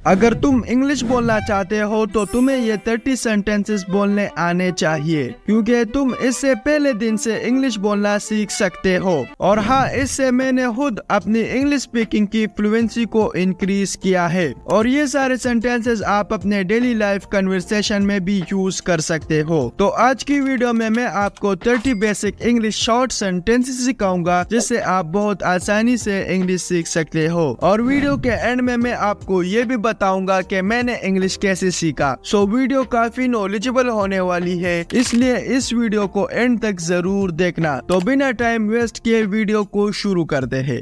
अगर तुम इंग्लिश बोलना चाहते हो तो तुम्हें ये 30 सेंटेंसेस बोलने आने चाहिए, क्योंकि तुम इससे पहले दिन से इंग्लिश बोलना सीख सकते हो। और हाँ, इससे मैंने खुद अपनी इंग्लिश स्पीकिंग की फ्लुएंसी को इंक्रीज किया है। और ये सारे सेंटेंसेस आप अपने डेली लाइफ कन्वर्सेशन में भी यूज कर सकते हो। तो आज की वीडियो में मैं आपको 30 बेसिक इंग्लिश शॉर्ट सेंटेंसेस सिखाऊंगा, जिससे आप बहुत आसानी से इंग्लिश सीख सकते हो। और वीडियो के एंड में मैं आपको ये भी बताऊंगा कि मैंने इंग्लिश कैसे सीखा। सो वीडियो काफी नॉलेजेबल होने वाली है, इसलिए इस वीडियो को एंड तक जरूर देखना। तो बिना टाइम वेस्ट किए वीडियो को शुरू करते हैं।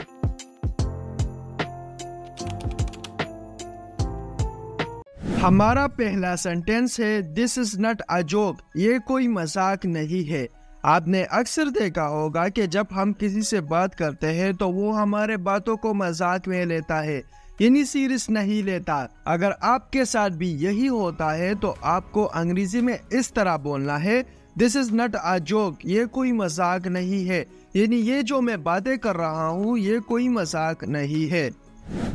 हमारा पहला सेंटेंस है this is not a joke. ये कोई मजाक नहीं है। आपने अक्सर देखा होगा कि जब हम किसी से बात करते हैं तो वो हमारे बातों को मजाक में लेता है, यानी सीरियस नहीं लेता। अगर आपके साथ भी यही होता है तो आपको अंग्रेजी में इस तरह बोलना है, this is not a joke. ये कोई मजाक नहीं है, यानी ये जो मैं बातें कर रहा हूँ ये कोई मजाक नहीं है।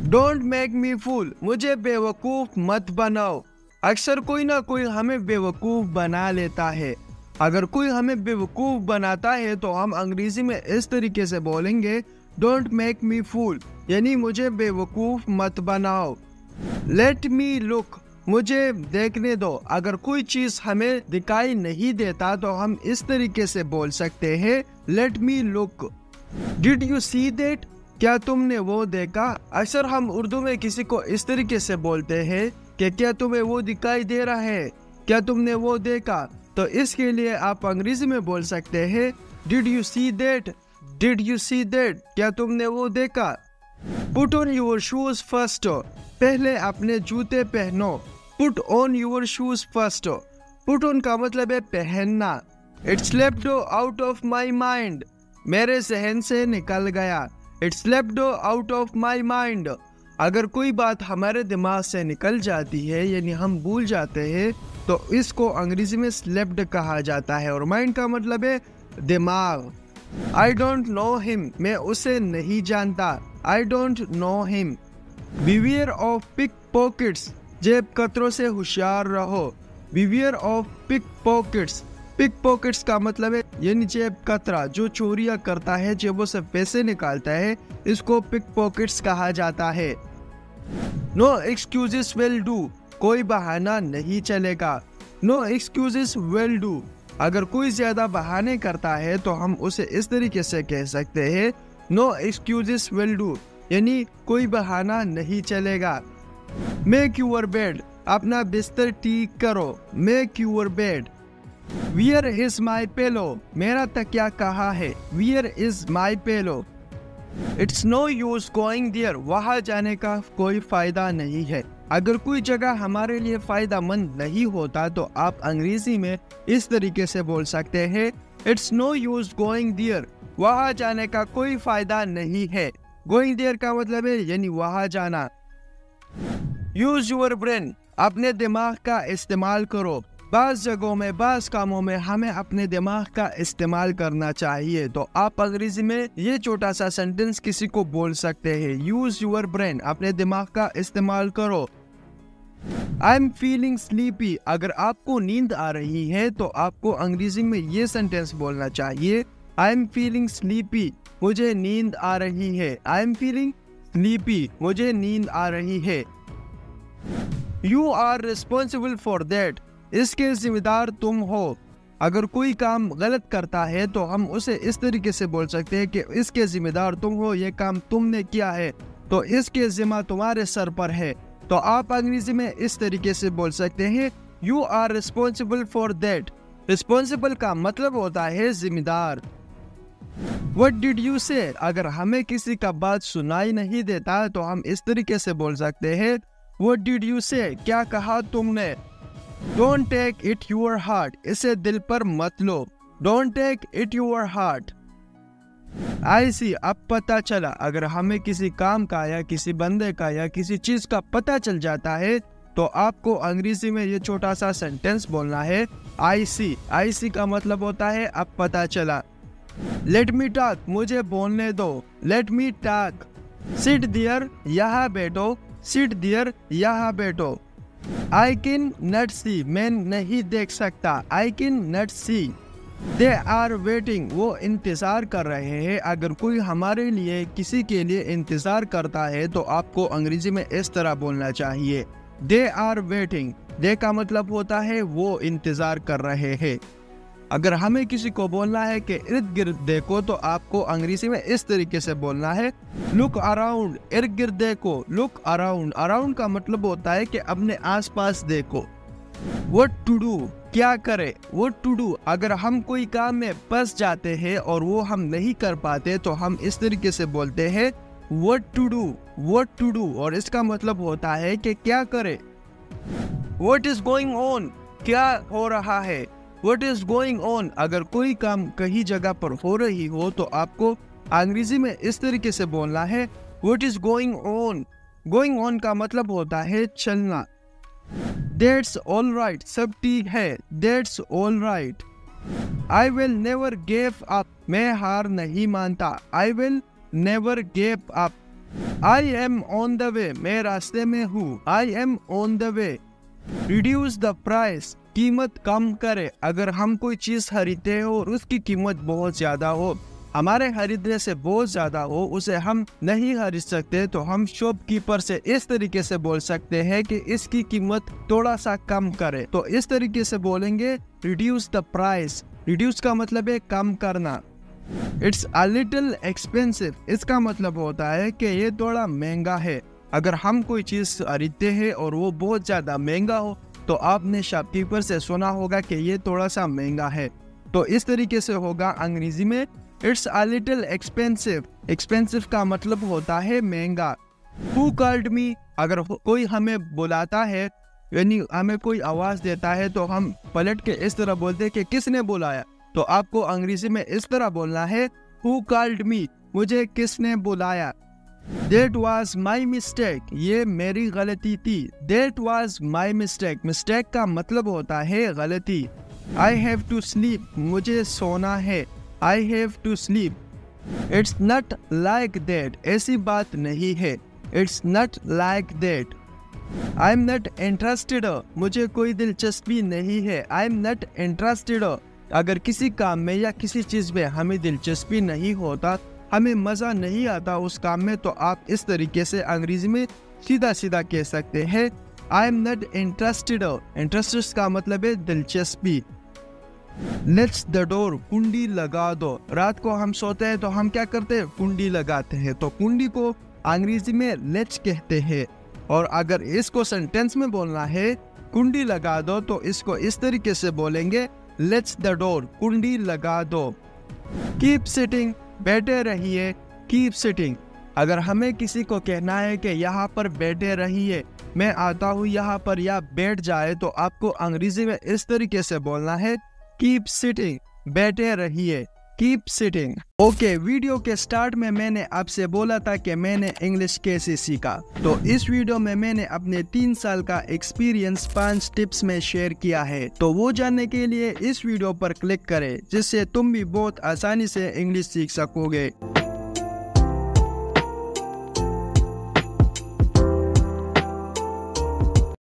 डोंट मेक मी फूल। मुझे बेवकूफ मत बनाओ। अक्सर कोई ना कोई हमें बेवकूफ बना लेता है। अगर कोई हमें बेवकूफ बनाता है तो हम अंग्रेजी में इस तरीके से बोलेंगे, डोंट मेक मी फूल, यानी मुझे बेवकूफ मत बनाओ। Let me look. मुझे देखने दो। अगर कोई चीज हमें दिखाई नहीं देता तो हम इस तरीके से बोल सकते हैं, let me look. Did you see that. क्या तुमने वो देखा। अक्सर हम उर्दू में किसी को इस तरीके से बोलते हैं कि क्या तुम्हें वो दिखाई दे रहा है, क्या तुमने वो देखा। तो इसके लिए आप अंग्रेजी में बोल सकते हैं, did you see that. Did you see that. क्या तुमने वो देखा। Put on your shoes first. पहले अपने जूते पहनो। Put on your shoes first. Put on का मतलब है पहनना। It slipped out of my mind. मेरे जहन से निकल गया। It slipped out of my mind. अगर कोई बात हमारे दिमाग से निकल जाती है, यानी हम भूल जाते हैं, तो इसको अंग्रेजी में स्लेप्ड कहा जाता है। और माइंड का मतलब है दिमाग। I don't know him. मैं उसे नहीं जानता। I don't know him. Beware of pickpockets. जेब कतरों से होशियार रहो। Beware of pickpockets. Pickpockets का मतलब है यानी जेब कतरा, जो चोरियां करता है, जेबों से पैसे निकालता है, इसको पिक पॉकेट्स कहा जाता है। No excuses will do. कोई बहाना नहीं चलेगा। No excuses will do. अगर कोई ज्यादा बहाने करता है तो हम उसे इस तरीके से कह सकते हैं, नो एक्सक्यूजेस विल डू, यानी कोई बहाना नहीं चलेगा। Make your bed. अपना बिस्तर ठीक करो। Make your bed. Where is my pillow? मेरा तकिया कहाँ है। Where is my pillow? It's no use going there. वहाँ जाने का कोई फायदा नहीं है। अगर कोई जगह हमारे लिए फायदा मंद नहीं होता तो आप अंग्रेजी में इस तरीके से बोल सकते हैं, It's no use going there. वहाँ जाने का कोई फायदा नहीं है। Going there का मतलब है यानी वहाँ जाना। Use your brain. अपने दिमाग का इस्तेमाल करो। बाज़ जगहों में, बाज़ कामों में हमें अपने दिमाग का इस्तेमाल करना चाहिए। तो आप अंग्रेजी में ये छोटा सा सेंटेंस किसी को बोल सकते हैं, यूज यूर ब्रेन। अपने दिमाग का इस्तेमाल करो। आई एम फीलिंग स्लीपी। अगर आपको नींद आ रही है तो आपको अंग्रेजी में ये सेंटेंस बोलना चाहिए, आई एम फीलिंग स्लीपी। मुझे नींद आ रही है। I am feeling sleepy. मुझे नींद आ रही है। You are responsible for that. इसके जिम्मेदार तुम हो। अगर कोई काम गलत करता है तो हम उसे इस तरीके से बोल सकते हैं कि इसके जिम्मेदार तुम हो, ये काम तुमने किया है तो इसके जिम्मा तुम्हारे सर पर है। तो आप अंग्रेजी में इस तरीके से बोल सकते हैं, you are responsible for that. Responsible का मतलब होता है जिम्मेदार। व्हाट डिड यू से। अगर हमें किसी का बात सुनाई नहीं देता तो हम इस तरीके से बोल सकते हैं, व्हाट डिड यू से। क्या कहा तुमने। Don't take it your heart. इसे दिल पर मत लो। Don't take it your heart. I see. अब पता चला। अगर हमें किसी काम का या किसी बंदे का या किसी चीज का पता चल जाता है तो आपको अंग्रेजी में ये छोटा सा सेंटेंस बोलना है, I see. I see का मतलब होता है अब पता चला। Let me talk. मुझे बोलने दो। Let me talk. Sit there. यहाँ बैठो। सिट देयर, यहाँ बैठो। आई कैन नॉट सी, मैं नहीं देख सकता। I can not see. They are waiting, वो इंतजार कर रहे हैं। अगर कोई हमारे लिए किसी के लिए इंतजार करता है तो आपको अंग्रेजी में इस तरह बोलना चाहिए, दे आर वेटिंग। दे का मतलब होता है वो इंतजार कर रहे हैं। अगर हमें किसी को बोलना है कि इर्द गिर्द देखो तो आपको अंग्रेजी में इस तरीके से बोलना है, लुक अराउंड, इर्द गिर्द देखो, लुक अराउंड। अराउंड का मतलब होता है कि अपने आसपास देखो। व्हाट टू डू, क्या करे। व्हाट टू डू, अगर हम कोई काम में फंस जाते हैं और वो हम नहीं कर पाते तो हम इस तरीके से बोलते हैं what to do, what to do. और इसका मतलब होता है कि क्या करे। व्हाट इज गोइंग ऑन, क्या हो रहा है। व्हाट इज गोइंग ऑन, अगर कोई काम कहीं जगह पर हो रही हो तो आपको अंग्रेजी में इस तरीके से बोलना है, what is going on. Going on का मतलब होता है चलना। That's all right, सब ठीक है। That's all right. I will never give up, मैं हार नहीं मानता। I will never give up. I am on the way, मैं रास्ते में हूँ। I am on the way. Reduce the price, कीमत कम करे। अगर हम कोई चीज़ खरीदते हो और उसकी कीमत बहुत ज़्यादा हो, हमारे खरीदने से बहुत ज़्यादा हो, उसे हम नहीं खरीद सकते तो हम शॉपकीपर से इस तरीके से बोल सकते हैं कि इसकी कीमत थोड़ा सा कम करे। तो इस तरीके से बोलेंगे रिड्यूस द प्राइस। रिड्यूस का मतलब है कम करना। इट्स अ लिटिल एक्सपेंसिव, इसका मतलब होता है कि ये थोड़ा महंगा है। अगर हम कोई चीज़ खरीदते हैं और वो बहुत ज़्यादा महंगा हो तो आपने शॉपकीपर से सुना होगा कि ये थोड़ा सा महंगा है। तो इस तरीके से होगा अंग्रेजी में it's a little expensive. Expensive का मतलब होता है महंगा। हु कॉल्ड मी, अगर कोई हमें बुलाता है यानी हमें कोई आवाज़ देता है तो हम पलट के इस तरह बोलते हैं कि किसने बुलाया। तो आपको अंग्रेजी में इस तरह बोलना है, हु कॉल्ड मी, मुझे किसने बुलाया। That was my mistake, ये मेरी गलती थी। That was my mistake, mistake का मतलब होता है गलती। I have to sleep, मुझे सोना है। I have to sleep. It's not like that, ऐसी बात नहीं है। It's not like that. I'm not interested, मुझे कोई दिलचस्पी नहीं है। I'm not interested. अगर किसी काम में या किसी चीज़ में हमें दिलचस्पी नहीं होता, हमें मज़ा नहीं आता उस काम में, तो आप इस तरीके से अंग्रेजी में सीधा सीधा कह सकते हैं I'm not interested. Interested का मतलब है दिलचस्पी। लेट्स द डोर, कुंडी लगा दो। रात को हम सोते हैं तो हम क्या करते हैं, कुंडी लगाते हैं। तो कुंडी को अंग्रेजी में लेट्स कहते हैं। और अगर इसको सेंटेंस में बोलना है कुंडी लगा दो तो इसको इस तरीके से बोलेंगे, लेट्स द डोर, कुंडी लगा दो। कीप सिटिंग, बैठे रहिए। कीप सिटिंग, अगर हमें किसी को कहना है कि यहाँ पर बैठे रहिए, मैं आता हूँ यहाँ पर, या बैठ जाए, तो आपको अंग्रेजी में इस तरीके से बोलना है, कीप सिटिंग, बैठे रहिए। Keep sitting. ओके, वीडियो के स्टार्ट में मैंने आपसे बोला था कि मैंने इंग्लिश कैसे सीखा। तो इस वीडियो में मैंने अपने 3 साल का एक्सपीरियंस 5 टिप्स में शेयर किया है। तो वो जानने के लिए इस वीडियो पर क्लिक करें, जिससे तुम भी बहुत आसानी से इंग्लिश सीख सकोगे।